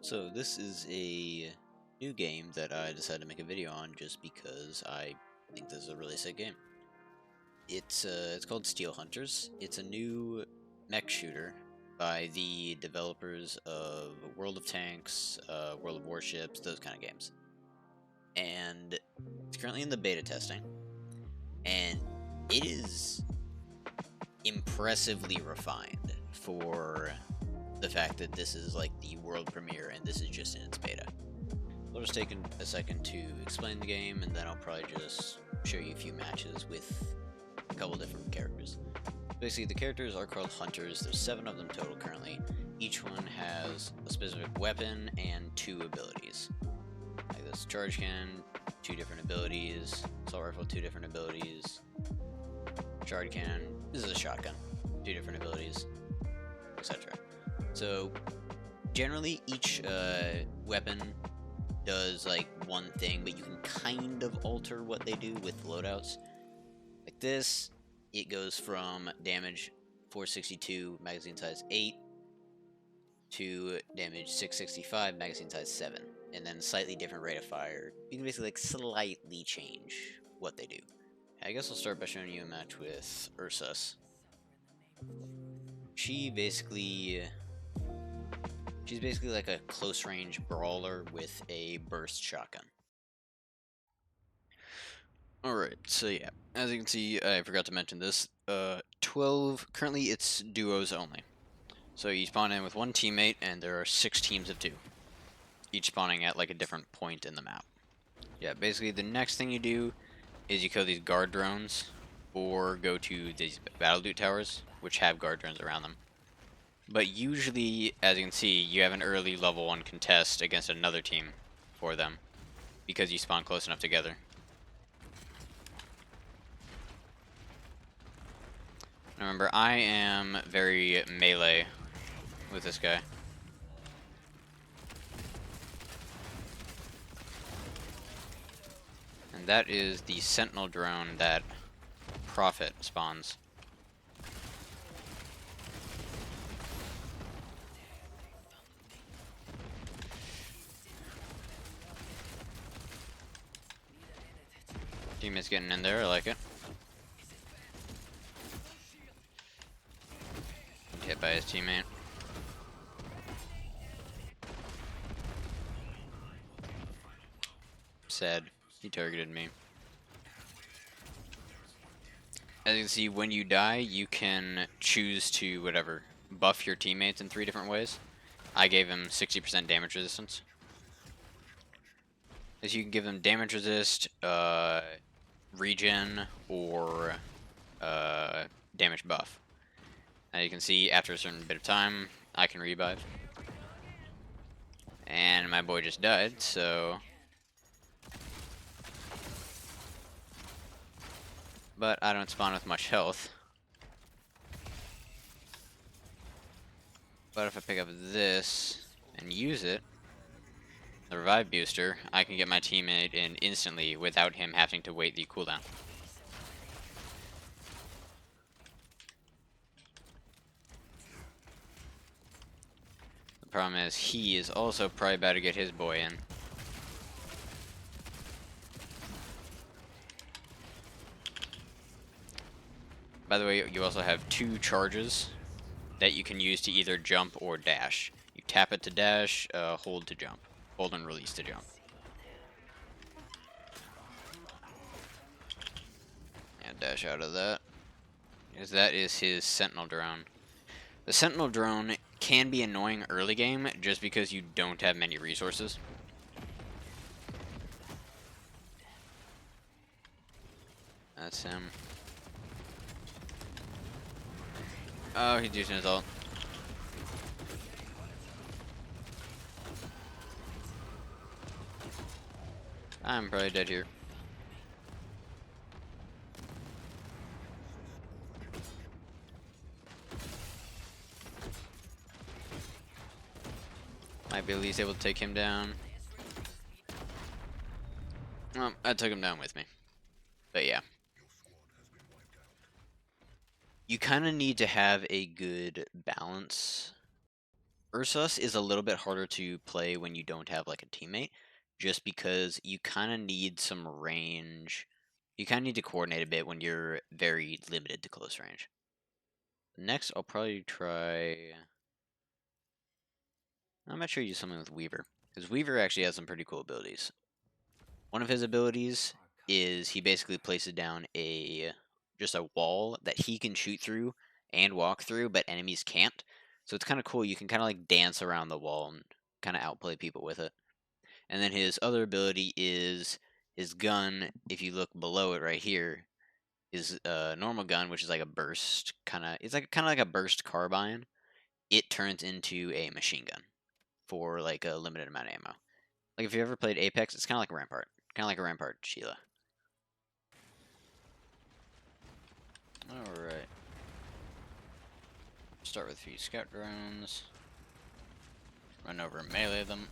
So this is a new game that I decided to make a video on just because I think this is a really sick game. It's called Steel Hunters. It's a new mech shooter by the developers of World of Tanks, World of Warships, those kind of games. And it's currently in the beta testing, and it is impressively refined for the fact that this is like the world premiere and this is just in its beta. I'll just take a second to explain the game, and then I'll probably just show you a few matches with a couple different characters. Basically, the characters are called Hunters. There's 7 of them total currently. Each one has a specific weapon and 2 abilities. Like this charge cannon, 2 different abilities. Assault rifle, 2 different abilities. Charge cannon, this is a shotgun, 2 different abilities, etc. So, generally, each weapon does like one thing, but you can kind of alter what they do with loadouts. Like this, it goes from damage 462, magazine size 8, to damage 665, magazine size 7, and then slightly different rate of fire. You can basically like slightly change what they do. I guess I'll start by showing you a match with Ursus. She's basically like a close range brawler with a burst shotgun. Alright, so yeah, as you can see, I forgot to mention this, 12, currently it's duos only. So you spawn in with one teammate, and there are 6 teams of 2, each spawning at like a different point in the map. Yeah, basically the next thing you do is you kill these guard drones, or go to these battle loot towers, which have guard drones around them. But usually, as you can see, you have an early level 1 contest against another team for them, because you spawn close enough together. Remember, I am very melee with this guy. And that is the sentinel drone that Prophet spawns. Teammate's getting in there, I like it. Hit by his teammate. Sad. He targeted me. As you can see, when you die, you can choose to, whatever, buff your teammates in 3 different ways. I gave him 60% damage resistance. As you can give them damage resist, regen, or damage buff. As you can see, after a certain bit of time, I can revive. And my boy just died, so... But I don't spawn with much health. But if I pick up this and use it, the revive booster, I can get my teammate in instantly without him having to wait the cooldown. The problem is he is also probably about to get his boy in. By the way, you also have 2 charges that you can use to either jump or dash. You tap it to dash, hold to jump. Hold and release to jump. And dash out of that. Because that is his sentinel drone. The sentinel drone can be annoying early game just because you don't have many resources. That's him. Oh, he's using his ult. I'm probably dead here. Might be at least able to take him down. Well, I took him down with me. But yeah. You kind of need to have a good balance Ursus is a little bit harder to play when you don't have like a teammate, just because you kind of need some range. You kind of need to coordinate a bit when you're very limited to close range. Next, I'll probably try. I might try to use something with Weaver, because Weaver actually has some pretty cool abilities. One of his abilities is he basically places down just a wall that he can shoot through and walk through, but enemies can't. So it's kind of cool. You can kind of like dance around the wall and kind of outplay people with it. And then his other ability is his gun. If you look below it right here, his normal gun, which is like a burst kind of. It's like kind of like a burst carbine. It turns into a machine gun for like a limited amount of ammo. Like if you ever played Apex, it's kind of like a Rampart. Kind of like a Rampart Sheila. Alright. Start with a few scout drones. Run over and melee them.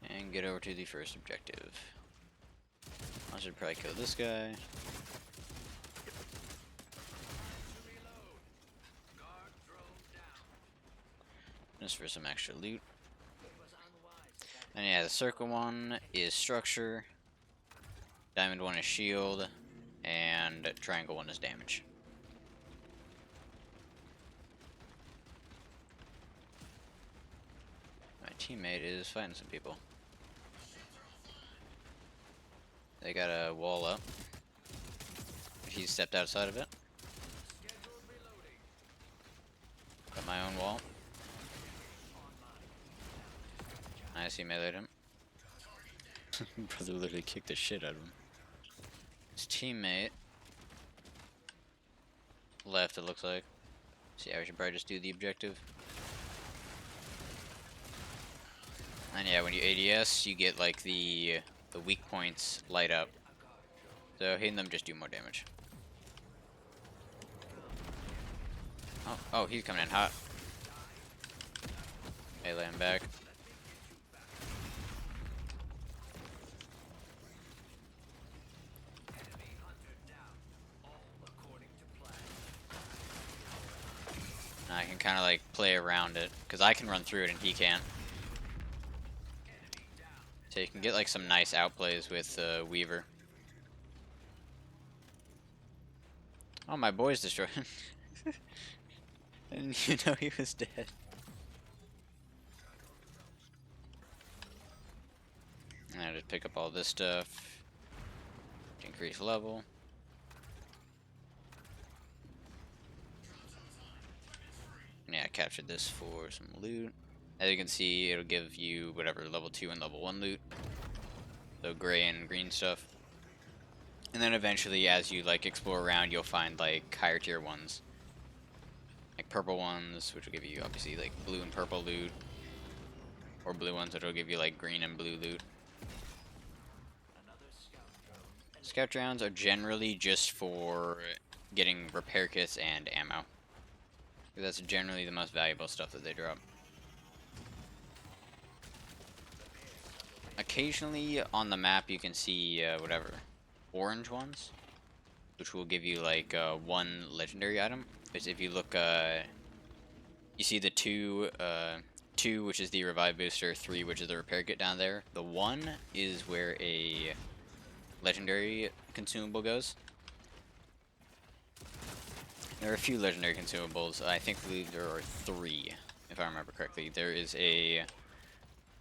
And get over to the first objective. I should probably kill this guy. Just for some extra loot. And yeah, the circle one is structure. Diamond one is shield. And triangle one is damage. My teammate is fighting some people. They got a wall up. He stepped outside of it. Got my own wall. Nice, he meleeed him. Brother literally kicked the shit out of him. His teammate left, it looks like. So yeah, we should probably just do the objective. And yeah, when you ADS, you get like the weak points light up. So hitting them just do more damage. Oh, he's coming in hot. Melee him back. Now I can kind of like play around it, because I can run through it and he can't. So you can get like some nice outplays with Weaver. Oh, my boy's destroyed. And you know he was dead. And I just pick up all this stuff to increase level. Yeah, I captured this for some loot. As you can see, it'll give you whatever level 2 and level 1 loot. So gray and green stuff. And then eventually, as you like explore around, you'll find like higher tier ones. Like purple ones, which will give you obviously like blue and purple loot. Or blue ones that will give you like green and blue loot. Scout drones are generally just for getting repair kits and ammo. That's generally the most valuable stuff that they drop. Occasionally on the map you can see whatever orange ones, which will give you like one legendary item. Because if you look, you see the two, which is the revive booster, 3, which is the repair kit down there. The 1 is where a legendary consumable goes. There are a few legendary consumables. I think there are 3, if I remember correctly. There is a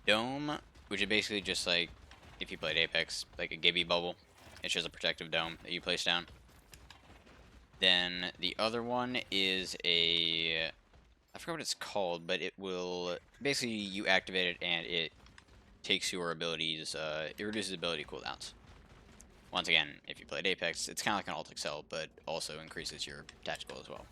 dome, which is basically just like, if you played Apex, like a Gibby bubble. It's just a protective dome that you place down. Then the other one is I forgot what it's called, but it will, basically you activate it and it takes your abilities, it reduces ability cooldowns. Once again, if you played Apex, it's kind of like an Alt Excel, but also increases your tactical as well.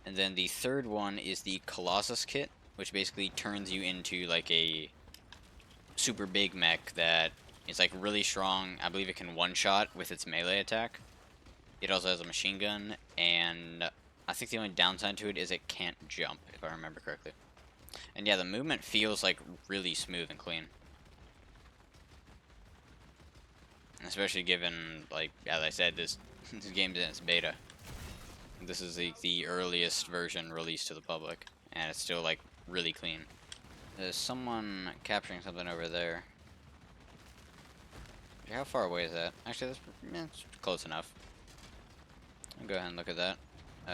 And then the third one is the Colossus kit, which basically turns you into like a super big mech that is like really strong. I believe it can one-shot with its melee attack. It also has a machine gun, and I think the only downside to it is it can't jump, if I remember correctly. And yeah, the movement feels like really smooth and clean. Especially given, like, as I said, this game's in its beta. This is the earliest version released to the public, and it's still, like, really clean. There's someone capturing something over there. How far away is that? Actually, that's close enough. I'll go ahead and look at that.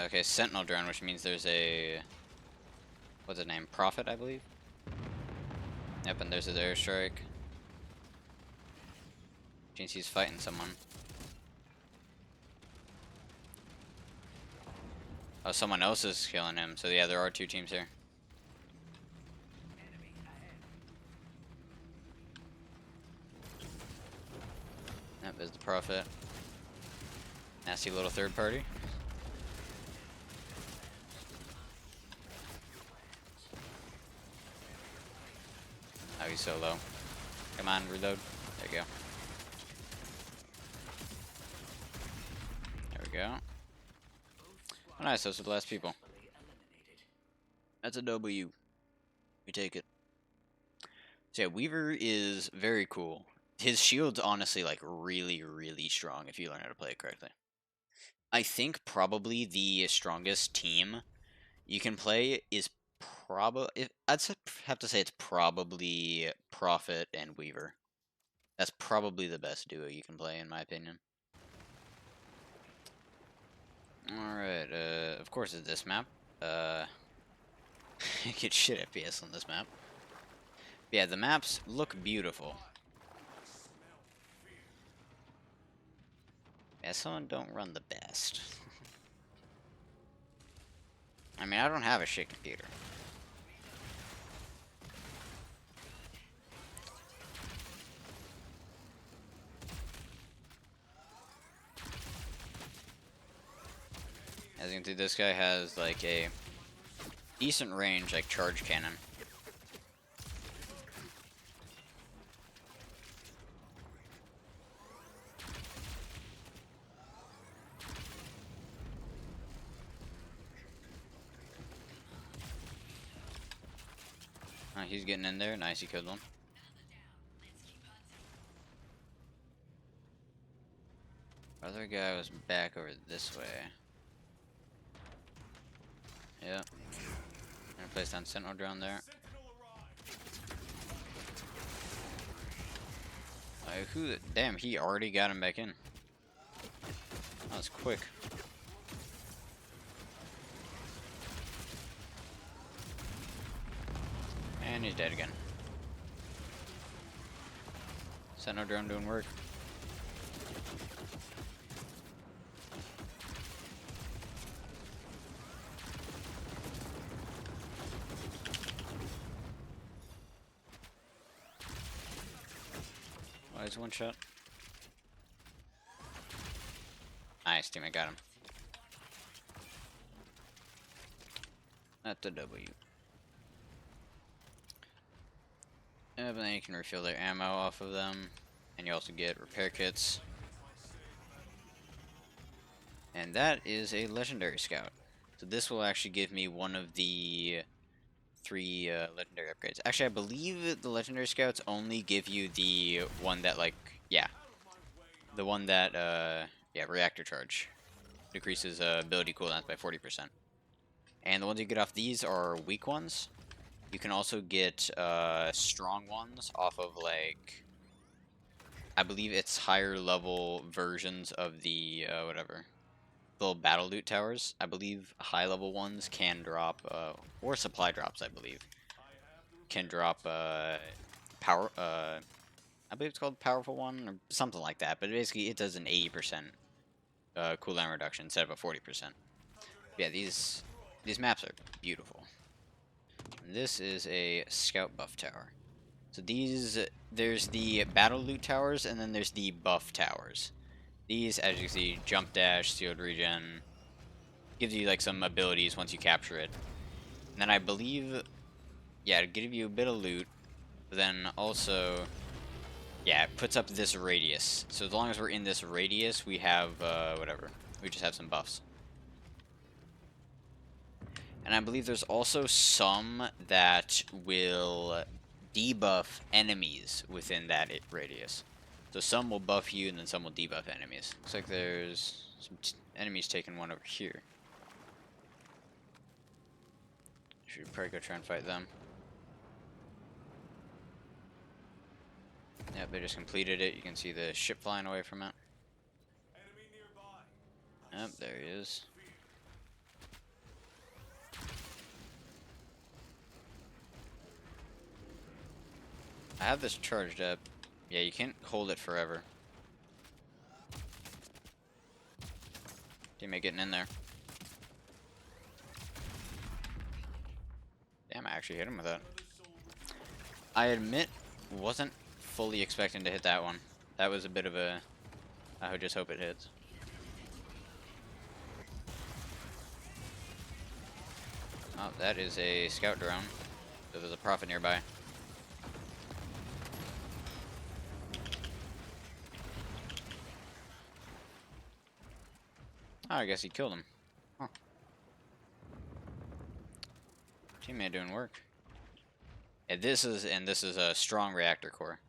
Okay, Sentinel drone, which means there's a... What's it name? Prophet, I believe? Yep, and there's his airstrike. Means he's fighting someone. Oh, someone else is killing him. So yeah, there are two teams here. Yep, there's the Prophet. Nasty little third party. Oh, he's so low. Come on, reload. There you go. There we go. Oh, nice, those are the last people. That's a W. We take it. So yeah, Weaver is very cool. His shield's honestly like really, really strong if you learn how to play it correctly. I think probably the strongest team you can play is probably... have to say it's probably Prophet and Weaver. That's probably the best duo you can play, in my opinion. Alright, of course it's this map. Get shit FPS on this map. Yeah, the maps look beautiful. Yeah, someone don't run the best. I mean, I don't have a shit computer. As you can see, this guy has like a decent range, like charge cannon. He's getting in there. Nice, he killed one. Other guy was back over this way. Yep. Gonna place down Sentinel drone there. Damn, he already got him back in. That was quick. And he's dead again. Sentinel drone doing work. Oh, he's one shot. Nice, teammate got him. That's a W. But then you can refill their ammo off of them, and you also get repair kits. And that is a legendary scout. So this will actually give me one of the 3 legendary upgrades. Actually, I believe the legendary scouts only give you the one that, like, yeah, the one that yeah, reactor charge decreases ability cooldowns by 40%. And the ones you get off these are weak ones. You can also get strong ones off of, like, I believe it's higher level versions of the whatever, little battle loot towers. I believe high level ones can drop or supply drops, I believe, can drop power I believe it's called powerful one or something like that, but basically it does an 80% cooldown reduction instead of a 40%. Yeah, these maps are beautiful. And this is a scout buff tower. So there's the battle loot towers, and then there's the buff towers. These, as you can see, jump dash, sealed regen, gives you like some abilities once you capture it. And then I believe, yeah, it gives you a bit of loot, but then also, yeah, it puts up this radius. So as long as we're in this radius, we have, whatever, we just have some buffs. And I believe there's also some that will debuff enemies within that radius. So some will buff you, and then some will debuff enemies. Looks like there's some enemies taking one over here. Should probably go try and fight them. Yep, they just completed it. You can see the ship flying away from it. Yep, there he is. I have this charged up. Yeah, you can't hold it forever. Teammate getting in there. Damn, I actually hit him with that. I admit, wasn't fully expecting to hit that one. That was a bit of a... I would just hope it hits. Oh, that is a scout drone. So there's a prophet nearby. Oh, I guess he killed him. Huh. Teammate doing work. And this is a strong reactor core.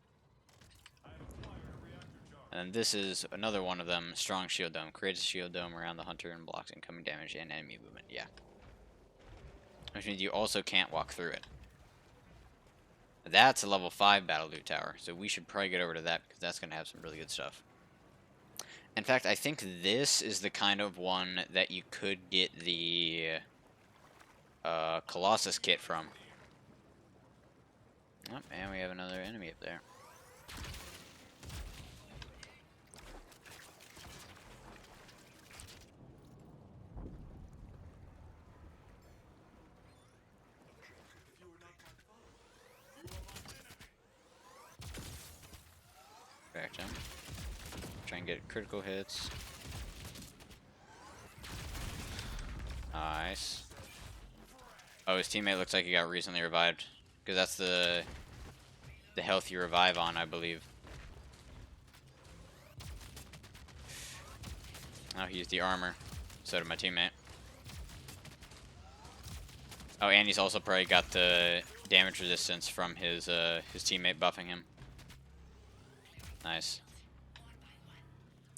And this is another one of them, strong shield dome. Creates a shield dome around the hunter and blocks incoming damage and enemy movement. Yeah. Which means you also can't walk through it. That's a level 5 battle loot tower, so we should probably get over to that because that's going to have some really good stuff. In fact, I think this is the kind of one that you could get the Colossus kit from. Oh, and we have another enemy up there. Back him. Try and get critical hits. Nice. Oh, his teammate looks like he got recently revived. Because that's the health you revive on, I believe. Oh, he used the armor. So did my teammate. Oh, and he's also probably got the damage resistance from his teammate buffing him. Nice.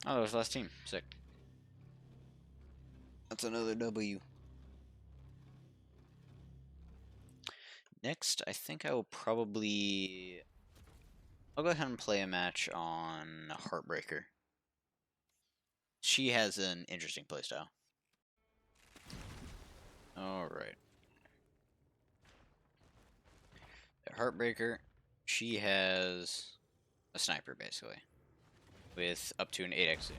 Oh, that was the last team. Sick. That's another W. Next, I think I will probably... I'll go ahead and play a match on Heartbreaker. She has an interesting playstyle. Alright. The Heartbreaker, she has a sniper, basically. With up to an 8x zoom.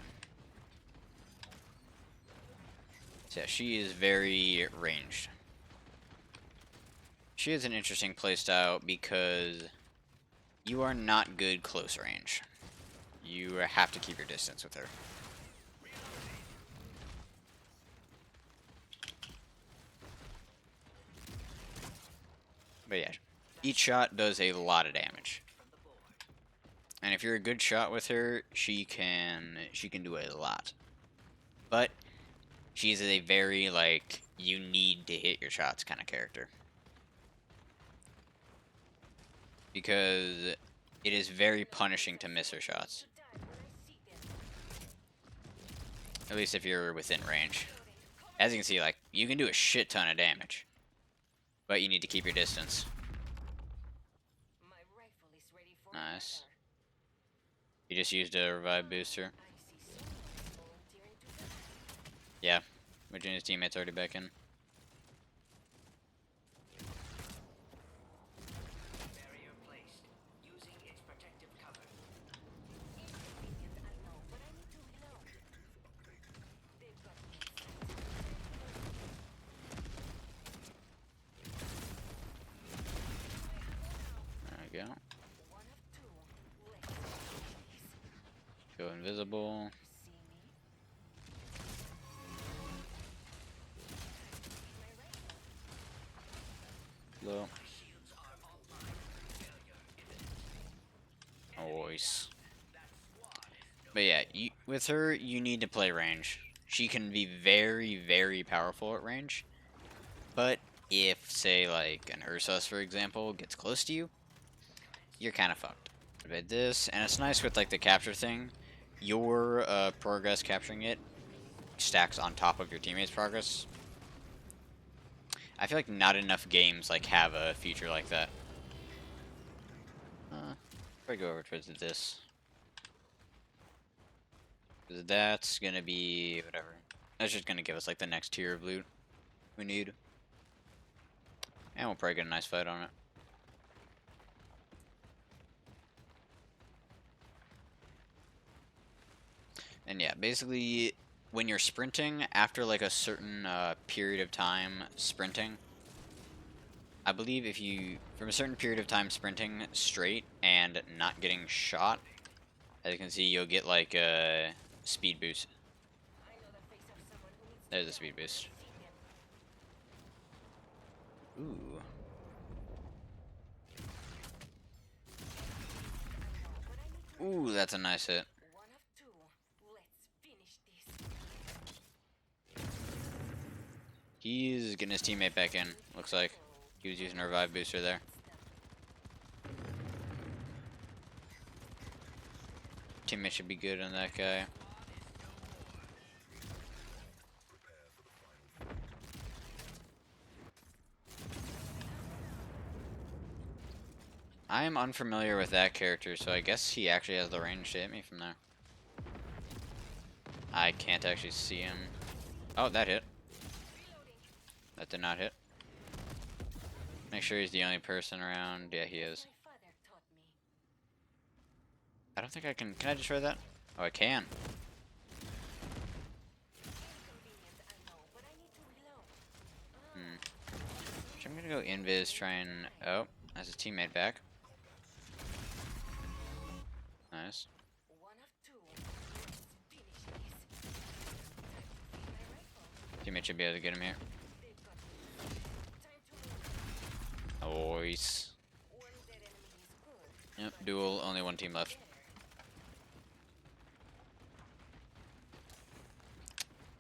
So yeah, she is very ranged. She has an interesting playstyle because you are not good close range. You have to keep your distance with her. But yeah, each shot does a lot of damage. And if you're a good shot with her, she can do a lot. But she's a very, like, you need to hit your shots kind of character. Because it is very punishing to miss her shots. At least if you're within range. As you can see, like, you can do a shit ton of damage. But you need to keep your distance. Nice. He just used a revive booster. Yeah. Virginia's teammate's already back in. There we go. Go invisible. Low. Nice. But yeah, with her, you need to play range. She can be very, very powerful at range. But if, say, like, an Ursus, for example, gets close to you, you're kind of fucked. Did this, and it's nice with like the capture thing. Your progress capturing it stacks on top of your teammates' progress. I feel like not enough games like have a feature like that. If I go over towards this, that's gonna be whatever. That's just gonna give us like the next tier of loot we need, and we'll probably get a nice fight on it. And yeah, basically, when you're sprinting, after like a certain period of time sprinting, I believe if you, from a certain period of time sprinting straight and not getting shot, as you can see, you'll get like a speed boost. There's a speed boost. Ooh. Ooh, that's a nice hit. He's getting his teammate back in, looks like. He was using a revive booster there. Teammate should be good on that guy. I am unfamiliar with that character, so I guess he actually has the range to hit me from there. I can't actually see him. Oh, that hit. That did not hit. Make sure he's the only person around. Yeah, he is. I don't think I can. Can I destroy that? Oh, I can. I'm gonna go invis, try and. Oh, that's his teammate back. Nice. Teammate should be able to get him here. Nice. Yep, duel, only one team left.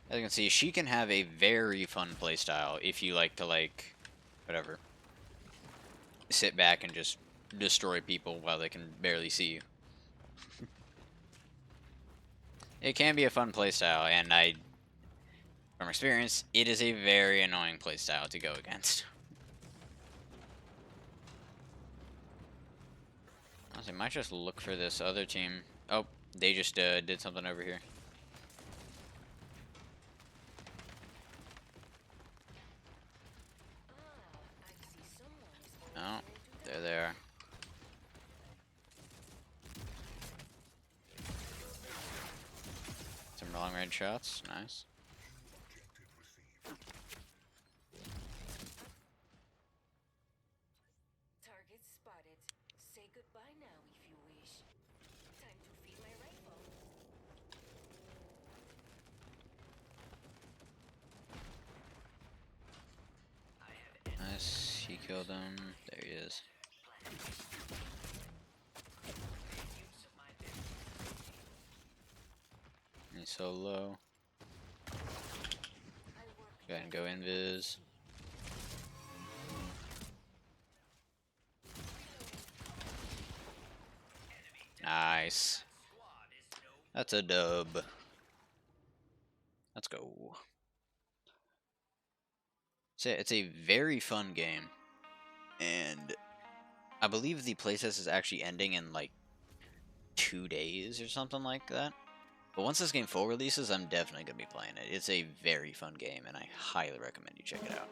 As you can see, she can have a very fun playstyle if you like to, like, whatever, sit back and just destroy people while they can barely see you. It can be a fun playstyle, and from experience, it is a very annoying playstyle to go against. Honestly, I might just look for this other team. Oh, they just did something over here. Oh, there they are. Some long range shots, nice. Target spotted. Say goodbye now if you wish. Time to feed my rifle. Nice, he killed him. There he is. He's so low. Go ahead and go invis. Nice. That's a dub. Let's go. It's a very fun game. And I believe the playtest is actually ending in like 2 days or something like that. But once this game full releases, I'm definitely going to be playing it. It's a very fun game, and I highly recommend you check it out.